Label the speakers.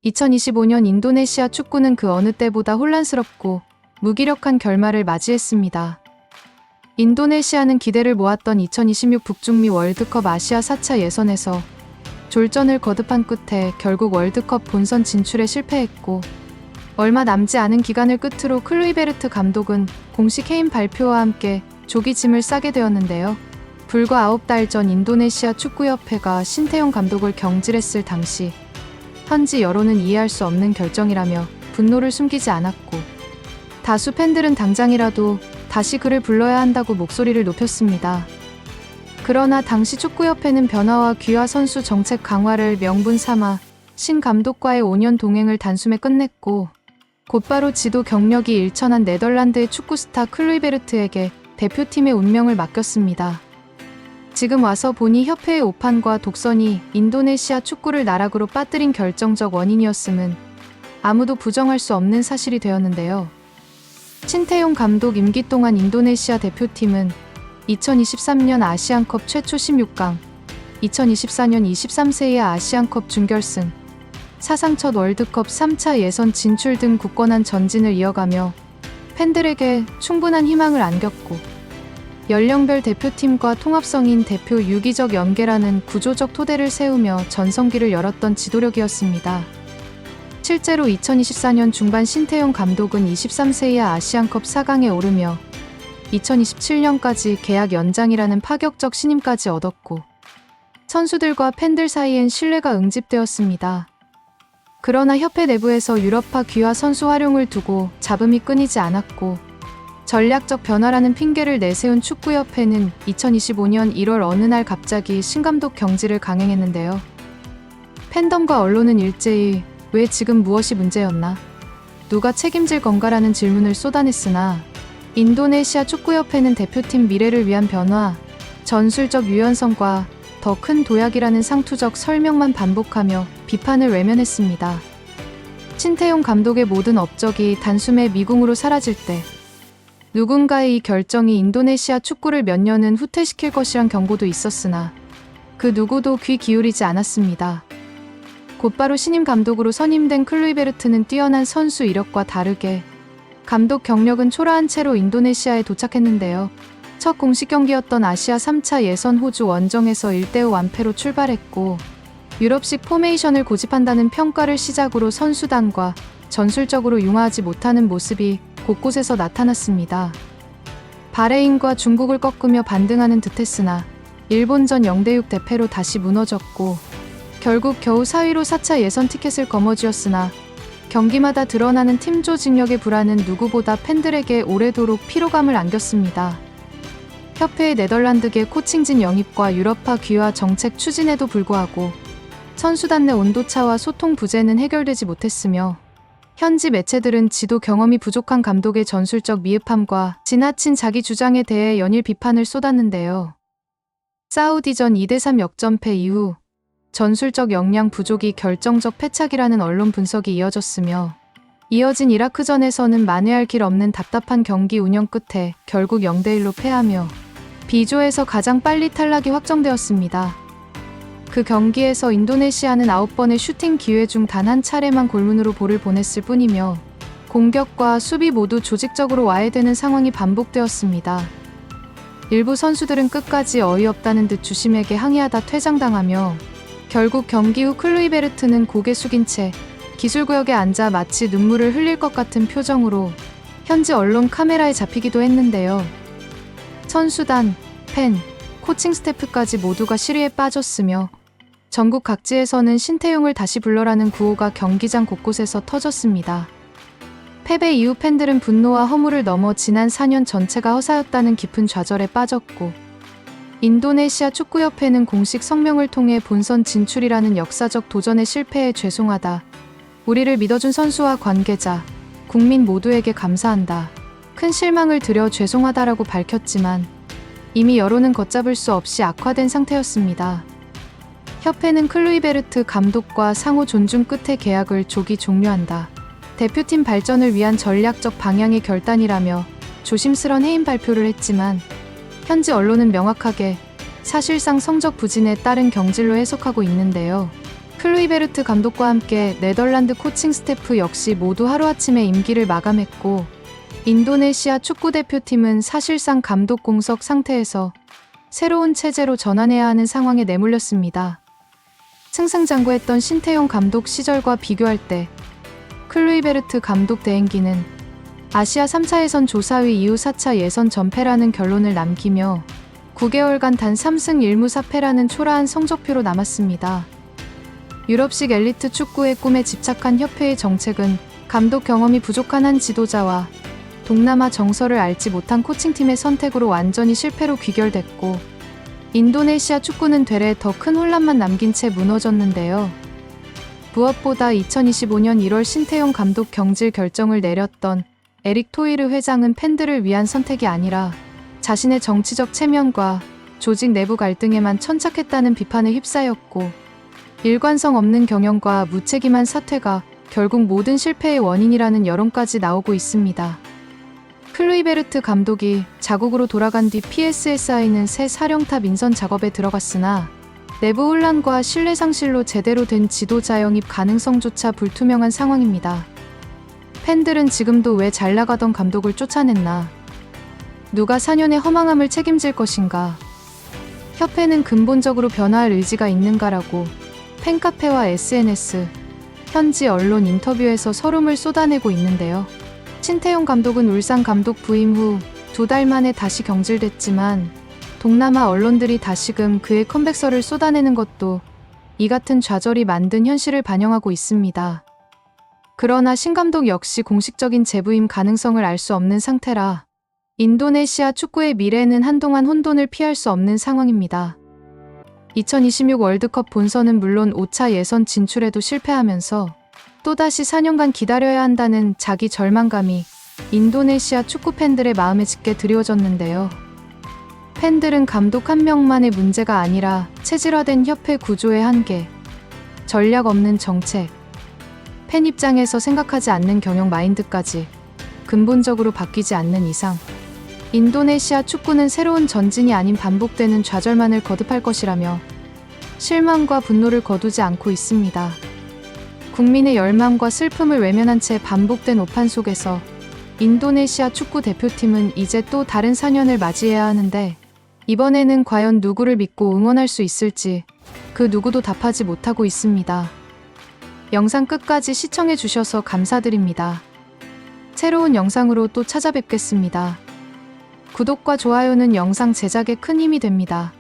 Speaker 1: 2025년 인도네시아 축구는 그 어느 때보다 혼란스럽고 무기력한 결말을 맞이했습니다. 인도네시아는 기대를 모았던 2026 북중미 월드컵 아시아 4차 예선에서 졸전을 거듭한 끝에 결국 월드컵 본선 진출에 실패했고, 얼마 남지 않은 기간을 끝으로 클루이베르트 감독은 공식 해임 발표와 함께 조기 짐을 싸게 되었는데요. 불과 9달 전 인도네시아 축구협회가 신태용 감독을 경질했을 당시 현지 여론은 이해할 수 없는 결정이라며 분노를 숨기지 않았고, 다수 팬들은 당장이라도 다시 그를 불러야 한다고 목소리를 높였습니다. 그러나 당시 축구협회는 변화와 귀화 선수 정책 강화를 명분 삼아 신 감독과의 5년 동행을 단숨에 끝냈고, 곧바로 지도 경력이 일천한 네덜란드의 축구 스타 클루이베르트에게 대표팀의 운명을 맡겼습니다. 지금 와서 보니 협회의 오판과 독선이 인도네시아 축구를 나락으로 빠뜨린 결정적 원인이었음은 아무도 부정할 수 없는 사실이 되었는데요. 신태용 감독 임기 동안 인도네시아 대표팀은 2023년 아시안컵 최초 16강, 2024년 23세 이하 아시안컵 준결승, 사상 첫 월드컵 3차 예선 진출 등 굳건한 전진을 이어가며 팬들에게 충분한 희망을 안겼고, 연령별 대표팀과 통합성인 대표 유기적 연계라는 구조적 토대를 세우며 전성기를 열었던 지도력이었습니다. 실제로 2024년 중반 신태용 감독은 23세 이하 아시안컵 4강에 오르며 2027년까지 계약 연장이라는 파격적 신임까지 얻었고, 선수들과 팬들 사이엔 신뢰가 응집되었습니다. 그러나 협회 내부에서 유럽파 귀화 선수 활용을 두고 잡음이 끊이지 않았고, 전략적 변화라는 핑계를 내세운 축구협회는 2025년 1월 어느 날 갑자기 신감독 경질을 강행했는데요. 팬덤과 언론은 일제히 왜 지금 무엇이 문제였나? 누가 책임질 건가라는 질문을 쏟아냈으나, 인도네시아 축구협회는 대표팀 미래를 위한 변화, 전술적 유연성과 더 큰 도약이라는 상투적 설명만 반복하며 비판을 외면했습니다. 신태용 감독의 모든 업적이 단숨에 미궁으로 사라질 때 누군가의 이 결정이 인도네시아 축구를 몇 년은 후퇴시킬 것이란 경고도 있었으나 그 누구도 귀 기울이지 않았습니다. 곧바로 신임 감독으로 선임된 클루이베르트는 뛰어난 선수 이력과 다르게 감독 경력은 초라한 채로 인도네시아에 도착했는데요. 첫 공식 경기였던 아시아 3차 예선 호주 원정에서 1대5 완패로 출발했고, 유럽식 포메이션을 고집한다는 평가를 시작으로 선수단과 전술적으로 융화하지 못하는 모습이 곳곳에서 나타났습니다. 바레인과 중국을 꺾으며 반등하는 듯했으나 일본전 0대6 대패로 다시 무너졌고, 결국 겨우 4위로 4차 예선 티켓을 거머쥐었으나 경기마다 드러나는 팀 조직력의 불안은 누구보다 팬들에게 오래도록 피로감을 안겼습니다. 협회의 네덜란드계 코칭진 영입과 유럽파 귀화 정책 추진에도 불구하고 선수단 내 온도차와 소통 부재는 해결되지 못했으며, 현지 매체들은 지도 경험이 부족한 감독의 전술적 미흡함과 지나친 자기 주장에 대해 연일 비판을 쏟았는데요. 사우디전 2대3 역전패 이후 전술적 역량 부족이 결정적 패착이라는 언론 분석이 이어졌으며, 이어진 이라크전에서는 만회할 길 없는 답답한 경기 운영 끝에 결국 0대1로 패하며 B조에서 가장 빨리 탈락이 확정되었습니다. 그 경기에서 인도네시아는 9번의 슈팅 기회 중 단 한 차례만 골문으로 볼을 보냈을 뿐이며, 공격과 수비 모두 조직적으로 와해되는 상황이 반복되었습니다. 일부 선수들은 끝까지 어이없다는 듯 주심에게 항의하다 퇴장당하며, 결국 경기 후 클루이베르트는 고개 숙인 채 기술구역에 앉아 마치 눈물을 흘릴 것 같은 표정으로 현지 언론 카메라에 잡히기도 했는데요. 선수단, 팬, 코칭 스태프까지 모두가 시리에 빠졌으며, 전국 각지에서는 신태용을 다시 불러라는 구호가 경기장 곳곳에서 터졌습니다. 패배 이후 팬들은 분노와 허물을 넘어 지난 4년 전체가 허사였다는 깊은 좌절에 빠졌고, 인도네시아 축구협회는 공식 성명을 통해 본선 진출이라는 역사적 도전의 실패에 죄송하다, 우리를 믿어준 선수와 관계자, 국민 모두에게 감사한다, 큰 실망을 드려 죄송하다라고 밝혔지만 이미 여론은 걷잡을 수 없이 악화된 상태였습니다. 협회는 클루이베르트 감독과 상호 존중 끝에 계약을 조기 종료한다, 대표팀 발전을 위한 전략적 방향의 결단이라며 조심스런 해임 발표를 했지만, 현지 언론은 명확하게 사실상 성적 부진에 따른 경질로 해석하고 있는데요. 클루이베르트 감독과 함께 네덜란드 코칭 스태프 역시 모두 하루아침에 임기를 마감했고, 인도네시아 축구대표팀은 사실상 감독 공석 상태에서 새로운 체제로 전환해야 하는 상황에 내몰렸습니다. 승승장구했던 신태용 감독 시절과 비교할 때 클루이베르트 감독 대행기는 아시아 3차 예선 조사위 이후 4차 예선 전패라는 결론을 남기며 9개월간 단 3승 1무 4패라는 초라한 성적표로 남았습니다. 유럽식 엘리트 축구의 꿈에 집착한 협회의 정책은 감독 경험이 부족한 한 지도자와 동남아 정서를 알지 못한 코칭팀의 선택으로 완전히 실패로 귀결됐고, 인도네시아 축구는 되레 더 큰 혼란만 남긴 채 무너졌는데요. 무엇보다 2025년 1월 신태용 감독 경질 결정을 내렸던 에릭 토이르 회장은 팬들을 위한 선택이 아니라 자신의 정치적 체면과 조직 내부 갈등에만 천착했다는 비판에 휩싸였고, 일관성 없는 경영과 무책임한 사퇴가 결국 모든 실패의 원인이라는 여론까지 나오고 있습니다. 클루이베르트 감독이 자국으로 돌아간 뒤 PSSI는 새 사령탑 인선 작업에 들어갔으나 내부 혼란과 신뢰 상실로 제대로 된 지도자 영입 가능성조차 불투명한 상황입니다. 팬들은 지금도 왜 잘나가던 감독을 쫓아냈나? 누가 4년의 허망함을 책임질 것인가? 협회는 근본적으로 변화할 의지가 있는가라고 팬카페와 SNS, 현지 언론 인터뷰에서 서름을 쏟아내고 있는데요. 신태용 감독은 울산 감독 부임 후 2달 만에 다시 경질됐지만 동남아 언론들이 다시금 그의 컴백설을 쏟아내는 것도 이 같은 좌절이 만든 현실을 반영하고 있습니다. 그러나 신 감독 역시 공식적인 재부임 가능성을 알 수 없는 상태라 인도네시아 축구의 미래는 한동안 혼돈을 피할 수 없는 상황입니다. 2026 월드컵 본선은 물론 5차 예선 진출에도 실패하면서 또다시 4년간 기다려야 한다는 자기 절망감이 인도네시아 축구 팬들의 마음에 짙게 드리워졌는데요. 팬들은 감독 한 명만의 문제가 아니라 체질화된 협회 구조의 한계, 전략 없는 정책, 팬 입장에서 생각하지 않는 경영 마인드까지 근본적으로 바뀌지 않는 이상 인도네시아 축구는 새로운 전진이 아닌 반복되는 좌절만을 거듭할 것이라며 실망과 분노를 거두지 않고 있습니다. 국민의 열망과 슬픔을 외면한 채 반복된 오판 속에서 인도네시아 축구 대표팀은 이제 또 다른 4년을 맞이해야 하는데, 이번에는 과연 누구를 믿고 응원할 수 있을지 그 누구도 답하지 못하고 있습니다. 영상 끝까지 시청해 주셔서 감사드립니다. 새로운 영상으로 또 찾아뵙겠습니다. 구독과 좋아요는 영상 제작에 큰 힘이 됩니다.